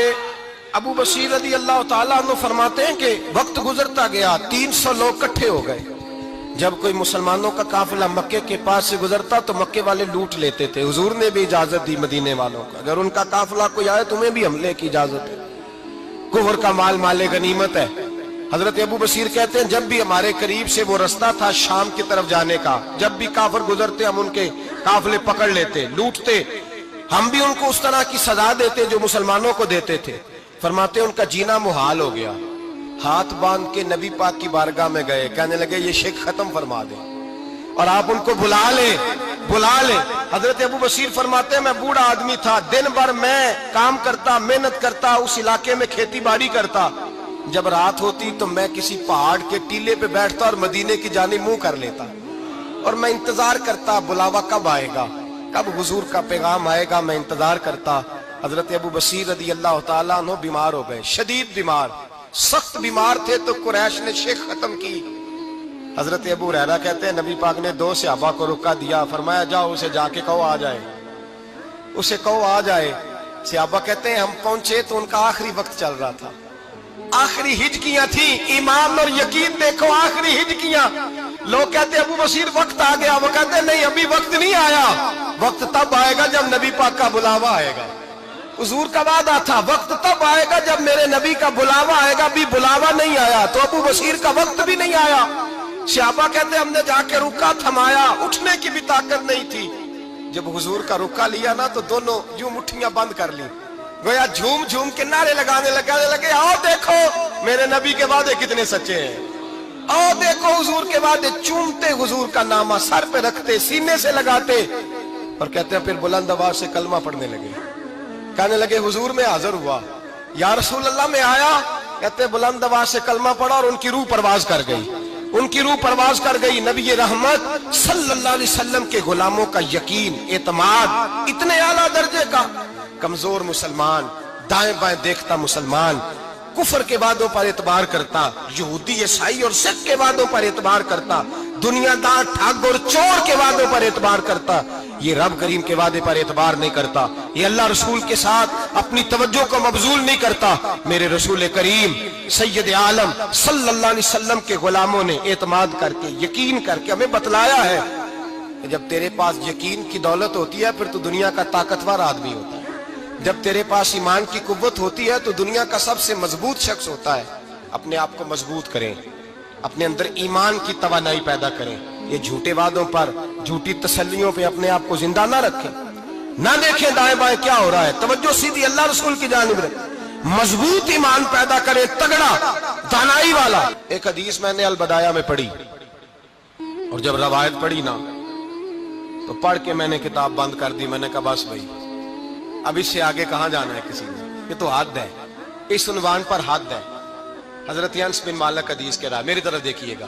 ابو بصیر رضی اللہ تعالیٰ عنہ فرماتے ہیں کہ وقت گزرتا گیا، 300 لوگ کٹھے ہو گئے۔ جب کوئی مسلمانوں کا قافلہ مکے کے پاس سے گزرتا تو مکے والے لوٹ لیتے تھے۔ حضور نے بھی اجازت دی مدینے والوں کا، اگر ان کا قافلہ کوئی آئے تمہیں بھی حملے کی اجازت ہے، کفر کا مال مال غنیمت ہے۔ حضرت ابو بصیر کہتے ہیں جب بھی ہمارے قریب سے وہ رستہ تھا شام کی طرف جانے کا، جب بھی کافر گزرتے ہم ان کے قافلے پکڑ لیتے، لوٹتے، ہم بھی ان کو اس طرح کی سزا دیتے جو مسلمانوں کو دیتے تھے۔ فرماتے ان کا جینا محال ہو گیا، ہاتھ باندھ کے نبی پاک کی بارگاہ میں گئے، کہنے لگے یہ شرک ختم فرما دیں اور آپ ان کو بلا لیں، بلا لیں۔ حضرت ابو بصیر فرماتے ہیں میں بوڑھا آدمی تھا، دن بھر میں کام کرتا، محنت کرتا، اس علاقے میں کھیتی باڑی کرتا، جب رات ہوتی تو میں کسی پہاڑ کے ٹیلے پہ بیٹھتا اور مدینے کی جانب منہ کر لیتا، اور میں انتظار کرتا بلاوا کب آئے گا، کب حضور کا پیغام آئے گا، میں انتظار کرتا۔ حضرت ابو بصیر رضی اللہ تعالیٰ عنہ بیمار ہو گئے، شدید بیمار، سخت بیمار تھے تو قریش نے شیخ ختم کی۔ حضرت ابو ہریرہ کہتے ہیں نبی پاک نے 2 صحابہ کو رکا دیا، فرمایا جاؤ اسے جا کے کہو آ جائے، اسے کہو آ جائے۔ صحابہ کہتے ہیں ہم پہنچے تو ان کا آخری وقت چل رہا تھا، آخری ہجکیاں تھیں، ایمان اور یقین دیکھو، آخری ہجکیاں۔ لوگ کہتے ہیں ابو بصیر وقت آ گیا، وہ کہتے ہیں نہیں ابھی وقت نہیں آیا، وقت تب آئے گا جب نبی پاک کا بلاوا آئے گا۔ حضور کا وعدہ تھا وقت تب آئے گا جب میرے نبی کا بلاوا آئے گا، بھی بلاوا نہیں آیا تو ابو بصیر کا وقت بھی نہیں آیا۔ صحابہ کہتے ہیں ہم نے جا کے رکا تھمایا، اٹھنے کی بھی طاقت نہیں تھی۔ جب حضور کا رکا لیا نا تو دونوں یوں مٹھیاں بند کر لی، گویا جھوم جھوم کے نعرے لگانے لگے آؤ دیکھو میرے نبی کے وعدے کتنے سچے ہیں، آؤ دیکھو حضور کے وعدے۔ چومتے حضور کا نامہ سر پہ رکھتے، سینے سے لگاتے، اور کہتے ہیں پھر بلند آواز سے کلمہ پڑھنے لگے، کہنے لگے حضور میں حاضر ہوا، یا رسول اللہ میں آیا، کہتے ہیں بلند آواز سے کلمہ پڑھا اور ان کی روح پرواز کر گئی، ان کی روح پرواز کر گئی۔ نبی رحمت صلی اللہ علیہ وسلم کے غلاموں کا یقین، اعتماد اتنے اعلیٰ درجے کا، کمزور مسلمان، دائیں بائیں دیکھتا مسلمان، کفر کے وعدوں پر اعتبار کرتا، یہودی عیسائی اور سکھ کے وعدوں پر اعتبار کرتا، دنیا دار ٹھگ اور چور کے وعدوں پر اعتبار کرتا، یہ رب کریم کے وعدے پر اعتبار نہیں کرتا، یہ اللہ رسول کے ساتھ اپنی توجہ کو مبذول نہیں کرتا۔ میرے رسول کریم سید عالم صلی اللہ علیہ وسلم کے غلاموں نے اعتماد کر کے، یقین کر کے ہمیں بتلایا ہے کہ جب تیرے پاس یقین کی دولت ہوتی ہے پھر تو دنیا کا طاقتور آدمی ہوتا ہے، جب تیرے پاس ایمان کی قوت ہوتی ہے تو دنیا کا سب سے مضبوط شخص ہوتا ہے۔ اپنے آپ کو مضبوط کریں، اپنے اندر ایمان کی توانائی پیدا کریں، یہ جھوٹے وعدوں پر، جھوٹی تسلیوں پہ اپنے آپ کو زندہ نہ رکھیں، نہ دیکھیں دائیں بائیں کیا ہو رہا ہے، توجہ سیدھی اللہ رسول کی جانب رکھیں، مضبوط ایمان پیدا کریں، تگڑا، دانائی والا۔ ایک حدیث میں نے البدایہ میں پڑھی، اور جب روایت پڑھی نا تو پڑھ کے میں نے کتاب بند کر دی، میں نے کہا بس بھائی اب اس سے آگے کہاں جانا ہے کسی نے، یہ تو حد ہے، اس عنوان پر حد ہے۔ حضرت انس بن مالک حدیث کے راوی، میری طرف دیکھیے گا،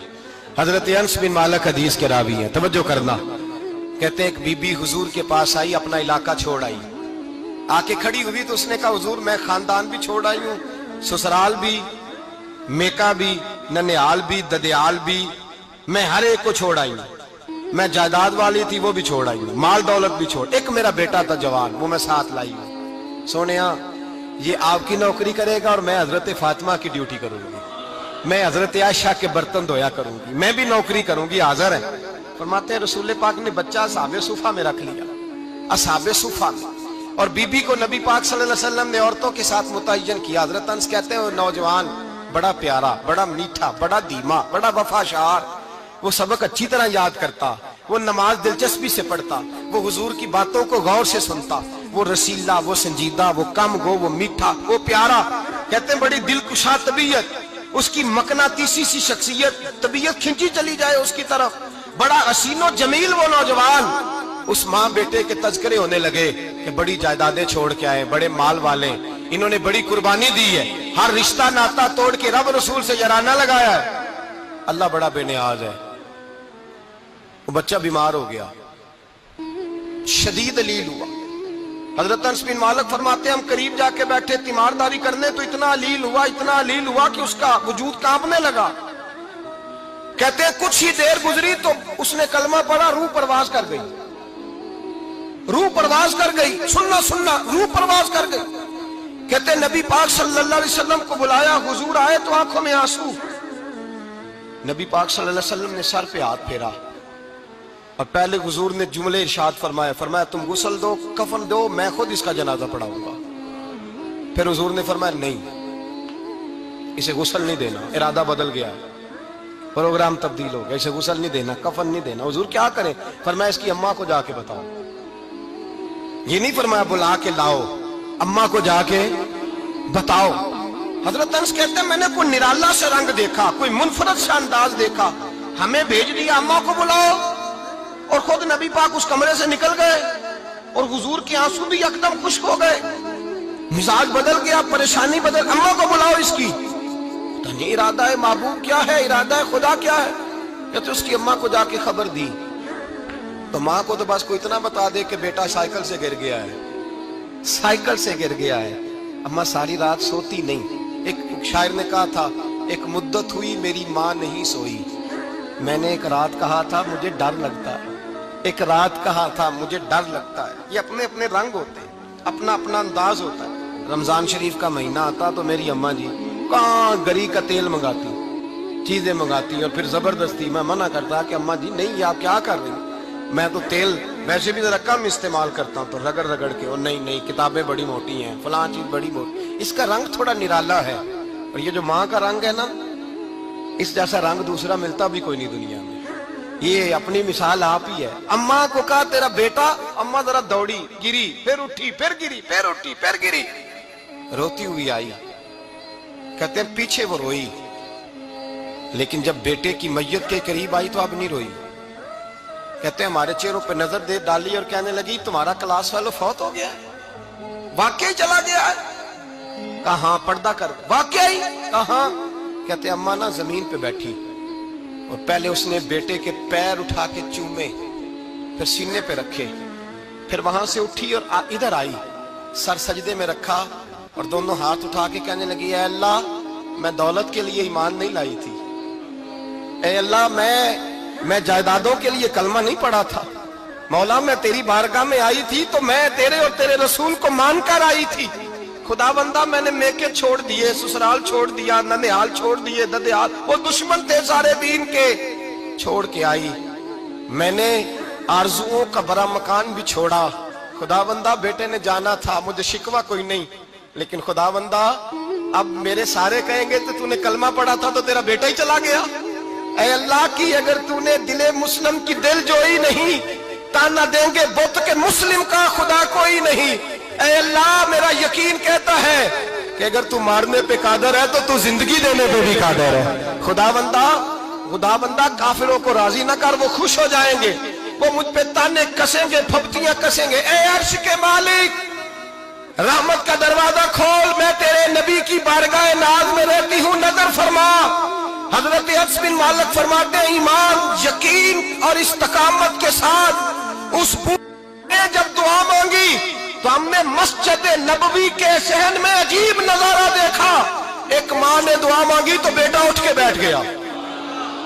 حضرت انس بن مالک حدیث کے راوی ہیں، توجہ کرنا، कहते एक बीबी हुजूर के पास आई, अपना इलाका छोड़ आई, आके खड़ी हुई तो उसने कहा हुजूर मैं खानदान भी छोड़ आई हूं, ससुराल भी, मेका भी, ननिहाल भी, ददियाल भी, मैं हर एक को छोड़ आई हूं। मैं जायदाद वाली थी वो भी छोड़ आई हूं, माल दौलत भी छोड़, एक मेरा बेटा था जवान वो मैं साथ लाई हूं। सोनिया ये आपकी नौकरी करेगा और मैं हजरत फातिमा की ड्यूटी करूंगी, मैं हजरत आयशा के बर्तन धोया करूंगी, मैं भी नौकरी करूंगी। हाजिर है। फरमाते हैं रसूल पाक ने बच्चा असहाबे सुफा में रख लिया, असहाबे सुफा में, और बीबी को नबी पाक सल्लल्लाहु अलैहि वसल्लम ने औरतों के साथ मुतय्यन किया। हजरत अनस कहते हैं वो नौजवान बड़ा प्यारा, बड़ा मीठा, बड़ा धीमा, बड़ा वफाशार, वो सबक अच्छी तरह याद करता, वो नमाज दिलचस्पी से पढ़ता, वो हुजूर की बातों को गौर से सुनता, वो रसीला, वो संजीदा, वो कम गो, वो मीठा, वो प्यारा। कहते हैं बड़ी दिलकुशा तबीयत, उसकी मकनातीसी सी शख्सियत, तबीयत खिंची चली जाए उसकी तरफ, बड़ा हसीनो जमील वो नौजवान। उस माँ बेटे के तज़किरे होने लगे कि बड़ी जायदादें छोड़ के आए, बड़े माल वाले, इन्होंने बड़ी कुर्बानी दी है, हर रिश्ता नाता तोड़ के रब रसूल से जराना लगाया है, अल्लाह बड़ा बेनियाज है। वो बच्चा बीमार हो गया, शदीद अलील हुआ। हजरत अनस बिन मालिक फरमाते हैं हम करीब जाके बैठे तीमारदारी करने तो इतना अलील हुआ, इतना अलील हुआ कि उसका वजूद कांपने लगा। कहते हैं कुछ ही देर गुजरी तो उसने कलमा पढ़ा, रूह परवाज कर गई, रूह परवाज कर गई, सुनना सुनना, रूह परवाज कर गई। कहते नबी पाक सल्लल्लाहु अलैहि वसल्लम को बुलाया, हुजूर आए तो आंखों में आंसू। नबी पाक सल्लल्लाहु अलैहि वसल्लम ने सर पे हाथ फेरा और पहले हुजूर ने जुमले इरशाद फरमाया, फरमाया तुम गुस्ल दो, कफन दो, मैं खुद इसका जनाजा पढ़ाऊंगा। फिर हुजूर ने फरमाया नहीं, इसे गुस्ल नहीं देना, इरादा बदल गया, प्रोग्राम तब्दील हो गया, इसे गुस्ल नहीं देना, कफन नहीं देना। हुजूर क्या करें? फरमाया इसकी अम्मा को जाके बताओ। ये नहीं फरमाया बुला के लाओ, अम्मा को जाके बताओ। हजरत अनस कहते हैं मैंने कोई निराला से रंग देखा, कोई मुनफरद सा अंदाज देखा, हमें भेज दिया अम्मा को बुलाओ, और खुद नबी पाक उस कमरे से निकल गए और हुजूर के आंसू भी एकदम खुश्क हो गए, मिजाज बदल गया, परेशानी बदल, अम्मा को बुलाओ इसकी। तो नहीं इरादा है महबूब क्या है, इरादा है खुदा क्या है? कहते उसकी अम्मा को जाके खबर दी तो माँ को तो बस को इतना बता दे कि बेटा साइकिल से गिर गया है, साइकिल से गिर गया है। अम्मा सारी रात सोती नहीं। एक शायर ने कहा था एक मुद्दत हुई मेरी माँ नहीं सोई, मैंने एक रात कहा था मुझे डर लगता है, एक रात कहा था मुझे डर लगता है। ये अपने अपने रंग होते हैं, अपना अपना अंदाज होता है। रमजान शरीफ का महीना आता तो मेरी अम्मा जी कहाँ गरी का तेल मंगाती, चीजें मंगाती, और फिर जबरदस्ती मैं मना करता कि अम्मा जी नहीं आप क्या कर रही, मैं तो तेल वैसे भी जरा कम इस्तेमाल करता हूँ, तो रगड़ रगड़ के, और नहीं नहीं किताबें बड़ी मोटी हैं, फलां चीज बड़ी मोटी, इसका रंग थोड़ा निराला है। और ये जो माँ का रंग है ना, इस जैसा रंग दूसरा मिलता भी कोई नहीं दुनिया में। ये अपनी मिसाल आप ही है। अम्मा को कहा तेरा बेटा, अम्मा जरा दौड़ी, गिरी, फिर उठी, फिर गिरी, फिर उठी, फिर गिरी, रोती हुई आई। कहते हैं पीछे वो रोई, लेकिन जब बेटे की मैयत के करीब आई तो अब नहीं रोई। कहते हैं हमारे चेहरों पे नजर दे डाली और कहने लगी तुम्हारा क्लास वालों फौत हो गया, वाकई चला गया है। कहाँ? पर्दा कर, वाकई कहाँ? कहते अम्मा ना जमीन पे बैठी और पहले उसने बेटे के पैर उठा के चूमे, फिर सीने पे रखे, फिर वहां से उठी और इधर आई, सर सजदे में रखा और दोनों हाथ उठा के कहने लगी ऐ अल्लाह मैं दौलत के लिए ईमान नहीं लाई थी, ऐ अल्लाह मैं जायदादों के लिए कलमा नहीं पढ़ा था, मौला मैं तेरी बारगाह में आई थी तो मैं तेरे और तेरे रसूल को मानकर आई थी। खुदा बंदा मैंने मेके छोड़ दिए, ससुराल छोड़ दिया, ननिहाल छोड़ दिए, ददियाल, वो दुश्मन थे सारे दीन के, छोड़ के आई। मैंने आरजुओं का बड़ा मकान भी छोड़ा। खुदा बंदा बेटे ने जाना था, मुझे शिकवा कोई नहीं, लेकिन खुदा बंदा अब मेरे सारे कहेंगे तो तूने कलमा पढ़ा था तो तेरा बेटा ही चला गया। ऐ अल्लाह की अगर तूने दिले मुस्लिम की दिल जोई नहीं, ताना देंगे बुत के मुस्लिम का खुदा कोई नहीं। ऐ अल्लाह मेरा यकीन कहता है कि अगर तू मारने पे कादर है तो तू जिंदगी देने पे भी कादर है। खुदा बंदा काफिरों को राजी ना कर, वो खुश हो जाएंगे, वो मुझ पे ताने कसेंगे, फप्तियां कसेंगे। ऐ अर्श के मालिक रहमत का दरवाजा खोल, मैं तेरे नबी की बारगाह नाज में रहती हूँ, नजर फरमा। हजरत अनस बिन मालिक फरमाते हैं ईमान, यकीन और इस्तकामत के साथ उस बूढ़े ने जब दुआ मांगी तो हमने मस्जिद नबवी के सहन में अजीब नजारा देखा। एक माँ ने दुआ मांगी तो बेटा उठ के बैठ गया।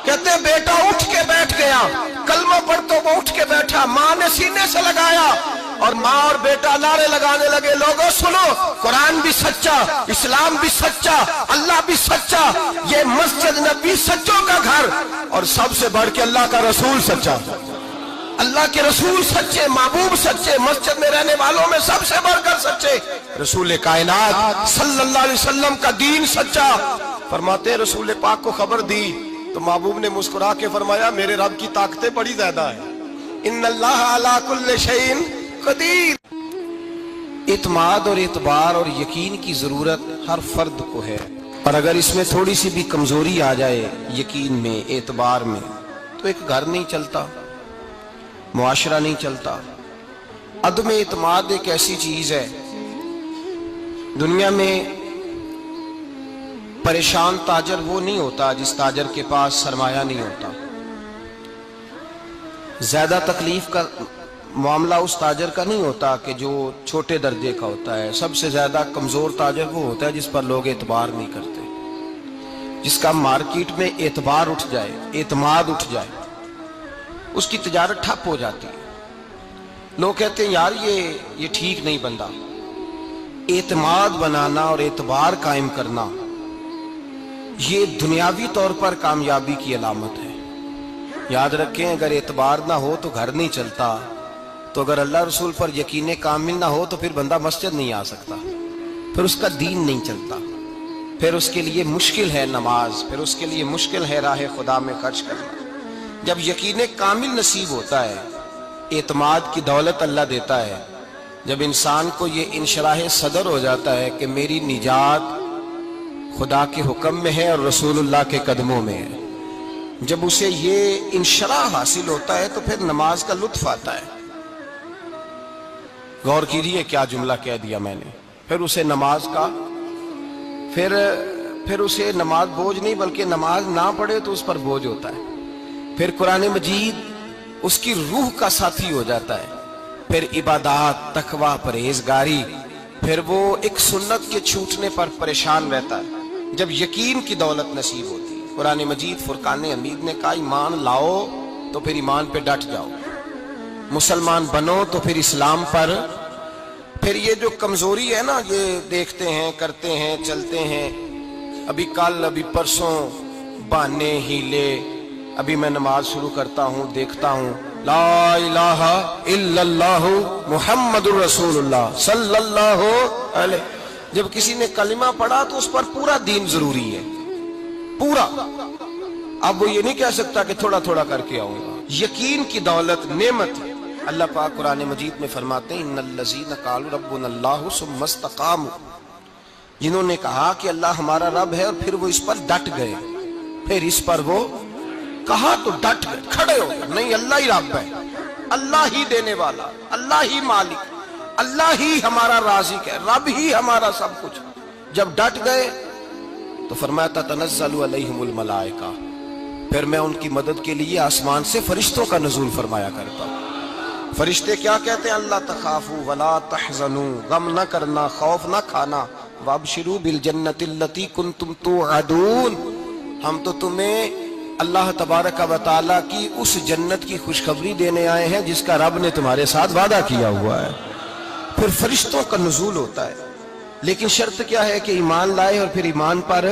कहते बेटा उठ के बैठ गया, कलमा पढ़ तो वो उठ के बैठा। माँ ने सीने से लगाया और माँ और बेटा नारे लगाने लगे, लोगों सुनो, कुरान भी सच्चा, इस्लाम भी सच्चा, अल्लाह भी सच्चा, ये मस्जिद नबी सच्चों का घर, और सबसे बढ़ के अल्लाह का रसूल सच्चा। अल्लाह के रसूल सच्चे, महबूब सच्चे, मस्जिद में रहने वालों में सबसे बढ़कर सच्चे, रसूल कायनात सल्लल्लाहु अलैहि वसल्लम का दीन सच्चा। फरमाते रसूल पाक को खबर दी तो महबूब ने मुस्कुरा के फरमाया, मेरे रब की ताकतें बड़ी ज्यादा है। इन्नल्लाह अला कुल्लि शैइन कदीर। इत्माद और एतबार और यकीन की जरूरत हर फर्द को है, और अगर इसमें थोड़ी सी भी कमजोरी आ जाए यकीन में, एतबार में, तो एक घर नहीं चलता, मुआशरा नहीं चलता। अदम एतमाद एक ऐसी चीज है, दुनिया में परेशान ताजर वो नहीं होता जिस ताजर के पास सरमाया नहीं होता। ज्यादा तकलीफ का मामला उस ताजर का नहीं होता कि जो छोटे दर्जे का होता है। सबसे ज्यादा कमजोर ताजर वो होता है जिस पर लोग एतबार नहीं करते, जिसका मार्केट में एतबार उठ जाए, एतमाद उठ जाए, उसकी तिजारत ठप हो जाती है। लोग कहते हैं यार ये ठीक नहीं बंदा। एतमाद बनाना और एतबार कायम करना ये दुनियावी तौर पर कामयाबी की अलामत है। याद रखें, अगर एतबार ना हो तो घर नहीं चलता, तो अगर अल्लाह रसूल पर यकीन कामिल ना हो तो फिर बंदा मस्जिद नहीं आ सकता, फिर उसका दीन नहीं चलता, फिर उसके लिए मुश्किल है नमाज, फिर उसके लिए मुश्किल है राह खुदा में खर्च करना। जब यकीन कामिल नसीब होता है, एतमाद की दौलत अल्लाह देता है, जब इंसान को ये इंशराह सदर हो जाता है कि मेरी निजात खुदा के हुक्म में है और रसूलुल्लाह के कदमों में है, जब उसे ये इंशराह हासिल होता है तो फिर नमाज का लुत्फ आता है। गौर कीजिए क्या जुमला कह दिया मैंने। फिर उसे नमाज का फिर उसे नमाज बोझ नहीं, बल्कि नमाज ना पढ़े तो उस पर बोझ होता है। फिर कुरान मजीद उसकी रूह का साथी हो जाता है। फिर इबादत, तकवा, परहेजगारी, फिर वो एक सुन्नत के छूटने पर परेशान रहता है। जब यकीन की दौलत नसीब होती है, कुरान मजीद फुरकान हमीद ने कहा, ईमान लाओ तो फिर ईमान पे डट जाओ, मुसलमान बनो तो फिर इस्लाम पर। फिर ये जो कमजोरी है ना, ये देखते हैं, करते हैं, चलते हैं, अभी कल, अभी परसों, बहाने, हीले, अभी मैं नमाज शुरू करता हूँ, देखता हूँ ला इलाहा इल्लल्लाहु मुहम्मदुर रसूलुल्लाह सल्लल्लाहु अलैहि। जब किसी ने कलिमा पढ़ा तो उस पर पूरा दीन जरूरी है, पूरा। अब वो ये नहीं कह सकता कि थोड़ा थोड़ा करके आऊंगा। यकीन की दौलत नेमत है। अल्लाह पाक कुरान मजीद में फरमाते हैं, इन्नल्लज़ीना क़ालू रब्बुनल्लाहु सुम्मा इस्तक़ामू, जिन्होंने कहा कि अल्लाह हमारा रब है और फिर वो इस पर डट गए, फिर इस पर वो कहा तो डट गए, खड़े हो गए, नहीं अल्लाह ही रब है, अल्लाह ही देने वाला, अल्लाह ही मालिक, अल्लाह ही हमारा राज़िक है, रब ही हमारा सब कुछ। जब डट गए तो फरमाया ततनज़्ज़लु अलैहिमुल मलाइका, फिर मैं उनकी मदद के लिए आसमान से फरिश्तों का नुज़ूल फरमाया करता हूँ। फरिश्ते क्या कहते हैं? अल्लाह तखाफू वला तहज़नू, गम न करना, खौफ न खाना, वबशिरू बिल जन्नतिल्लती कुंतुम तुअदून, हम तो तुम्हें अल्लाह तबारक व तआला की उस जन्नत की खुशखबरी देने आए हैं जिसका रब ने तुम्हारे साथ वादा किया हुआ है। फिर फरिश्तों का नुज़ूल होता है, लेकिन शर्त क्या है कि ईमान लाए, और फिर ईमान पर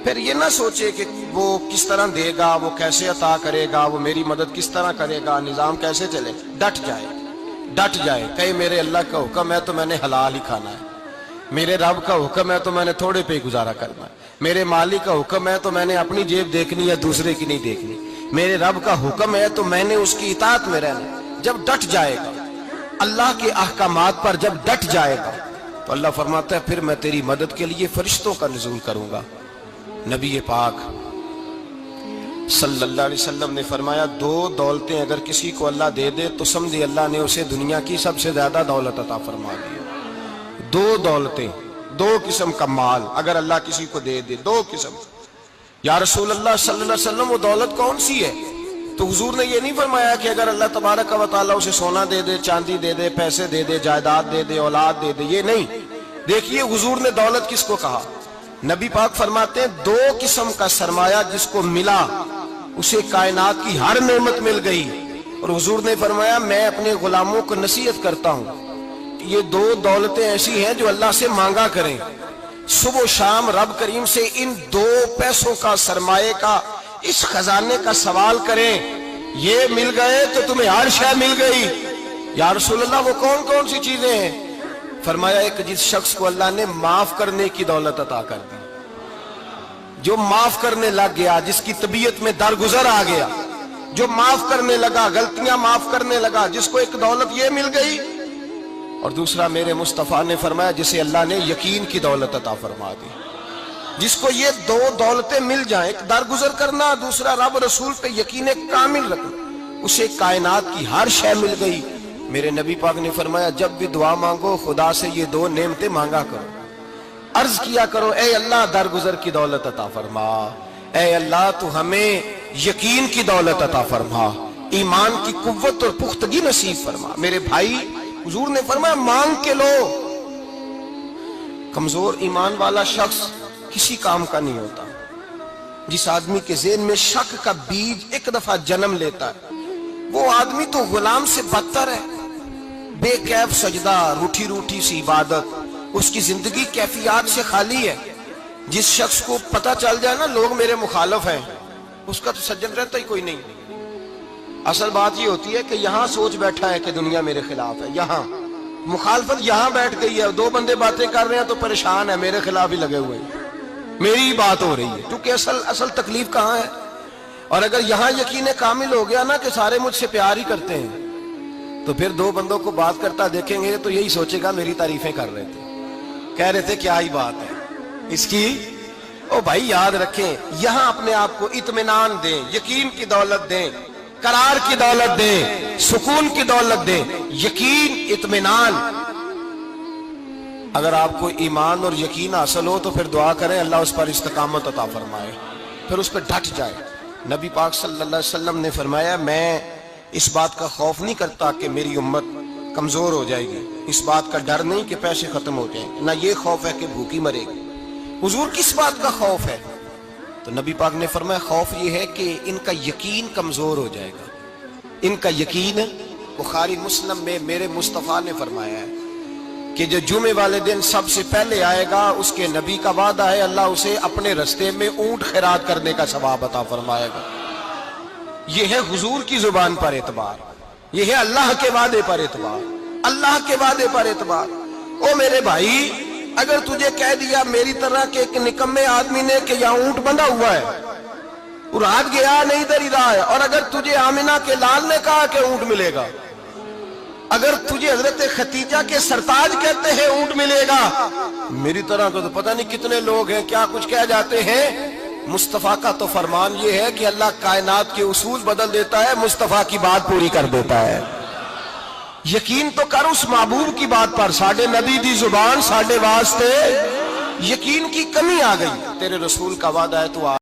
फिर ये ना सोचे कि वो किस तरह देगा, वो कैसे अता करेगा, वो मेरी मदद किस तरह करेगा, निजाम कैसे चले। डट जाए, डट जाए, कहे मेरे अल्लाह का हुक्म है तो मैंने हलाल ही खाना है, मेरे रब का हुक्म है तो मैंने थोड़े पे गुजारा करना है, मेरे मालिक का हुक्म है तो मैंने अपनी जेब देखनी है, दूसरे की नहीं देखनी, मेरे रब का हुक्म है तो मैंने उसकी इताअत में रहना। जब डट जाएगा अल्लाह के अहकामात पर, जब डट जाएगा तो अल्लाह फरमाता है फिर मैं तेरी मदद के लिए फरिश्तों का नुज़ूल करूंगा। नबी पाक सल्लल्लाहु अलैहि वसल्लम ने फरमाया, दो दौलतें अगर किसी को अल्लाह दे दे तो समझे अल्लाह ने उसे दुनिया की सबसे ज्यादा दौलत अता फरमा दी। दो दौलतें, दो किस्म का माल अगर अल्लाह किसी को दे दे, दो किस्म। या रसूल अल्लाह सल्लल्लाहु अलैहि वसल्लम वो दौलत कौन सी है? تو حضور نے یہ نہیں فرمایا کہ اگر اللہ تبارک و تعالیٰ اسے سونا دے دے، چاندی دے دے، پیسے دے دے، جائیداد دے دے، اولاد دے دے، یہ نہیں۔ دیکھیے حضور نے دولت کس کو کہا؟ نبی پاک فرماتے ہیں دو قسم کا سرمایہ جس کو ملا اسے کائنات کی ہر نعمت مل گئی۔ اور حضور نے فرمایا میں اپنے غلاموں کو نصیحت کرتا ہوں یہ دو دولتیں ایسی ہیں جو اللہ سے مانگا کریں، صبح و شام رب کریم سے ان دو پیسوں کا، سرمایے کا، اس خزانے کا سوال کریں، یہ مل گئے تو تمہیں ہر شے مل گئی۔ یا رسول اللہ وہ کون کون سی چیزیں ہیں؟ فرمایا ایک جس شخص کو اللہ نے معاف کرنے کی دولت عطا کر دی، جو معاف کرنے لگ گیا، جس کی طبیعت میں درگزر آ گیا، جو معاف کرنے لگا، غلطیاں معاف کرنے لگا، جس کو ایک دولت یہ مل گئی۔ اور دوسرا میرے مصطفیٰ نے فرمایا جسے اللہ نے یقین کی دولت عطا فرما دی، جس کو یہ دو دولتیں مل جائیں، ایک درگزر کرنا، دوسرا رب رسول پہ یقین کامل رکھنا، اسے کائنات کی ہر شے مل گئی۔ میرے نبی پاک نے فرمایا جب بھی دعا مانگو خدا سے یہ دو نعمتیں مانگا کرو، عرض کیا کرو اے اللہ درگزر کی دولت عطا فرما، اے اللہ تو ہمیں یقین کی دولت عطا فرما، ایمان کی قوت اور پختگی نصیب فرما۔ میرے بھائی حضور نے فرمایا مانگ کے لو۔ کمزور ایمان والا شخص کسی کام کا نہیں ہوتا۔ جس آدمی کے ذہن میں شک کا بیج ایک دفعہ جنم لیتا ہے وہ آدمی تو غلام سے بدتر ہے۔ بے کیف سجدہ، روٹھی روٹھی سی عبادت، اس کی زندگی کیفیات سے خالی ہے۔ جس شخص کو پتہ چل جائے نا لوگ میرے مخالف ہیں، اس کا تو سجن رہتا ہی کوئی نہیں۔ اصل بات یہ ہوتی ہے کہ یہاں سوچ بیٹھا ہے کہ دنیا میرے خلاف ہے، یہاں مخالفت یہاں بیٹھ گئی ہے، دو بندے باتیں کر رہے ہیں تو پریشان ہے، میرے خلاف ہی لگے ہوئے ہیں، میری ہی بات ہو رہی ہے، کیونکہ اصل تکلیف کہاں ہے؟ اور اگر یہاں یقین کامل ہو گیا نا کہ سارے مجھ سے پیار ہی کرتے ہیں، تو پھر دو بندوں کو بات کرتا دیکھیں گے تو یہی سوچے گا میری تعریفیں کر رہے تھے، کہہ رہے تھے کیا ہی بات ہے اس کی۔ او بھائی یاد رکھیں، یہاں اپنے آپ کو اطمینان دیں، یقین کی دولت دیں، قرار کی دولت دیں، سکون کی دولت دیں، یقین، اطمینان۔ اگر آپ کو ایمان اور یقین حاصل ہو تو پھر دعا کریں اللہ اس پر استقامت عطا فرمائے، پھر اس پہ ڈٹ جائے۔ نبی پاک صلی اللہ علیہ وسلم نے فرمایا میں اس بات کا خوف نہیں کرتا کہ میری امت کمزور ہو جائے گی، اس بات کا ڈر نہیں کہ پیسے ختم ہو جائیں، نہ یہ خوف ہے کہ بھوکی مرے گی۔ حضور کس بات کا خوف ہے؟ تو نبی پاک نے فرمایا خوف یہ ہے کہ ان کا یقین کمزور ہو جائے گا۔ ان کا یقین، بخاری مسلم میں میرے مصطفیٰ نے فرمایا ہے کہ جو جمعے والے دن سب سے پہلے آئے گا اس کے نبی کا وعدہ ہے اللہ اسے اپنے رستے میں اونٹ خیرات کرنے کا ثواب عطا فرمائے گا۔ یہ ہے حضور کی زبان پر اعتبار، یہ ہے اللہ کے وعدے پر اعتبار، اللہ کے وعدے پر اعتبار۔ او میرے بھائی اگر تجھے کہہ دیا میری طرح کے ایک نکمے آدمی نے کہ یہاں اونٹ بندھا ہوا ہے، وہ رات گیا نہیں ادھر ہی رہا ہے، اور اگر تجھے آمنہ کے لال نے کہا کہ اونٹ ملے گا، اگر تجھے حضرت ختیجہ کے سرتاج کہتے ہیں اونٹ ملے گا، میری طرح کو تو پتہ نہیں کتنے لوگ ہیں کیا کچھ کہہ جاتے ہیں۔ مصطفیٰ کا تو فرمان یہ ہے کہ اللہ کائنات کے اصول بدل دیتا ہے، مصطفیٰ کی بات پوری کر دیتا ہے۔ یقین تو کر اس محبوب کی بات پر، ساڈے نبی دی زبان ساڈے واسطے، یقین کی کمی آ گئی، تیرے رسول کا وعدہ ہے تو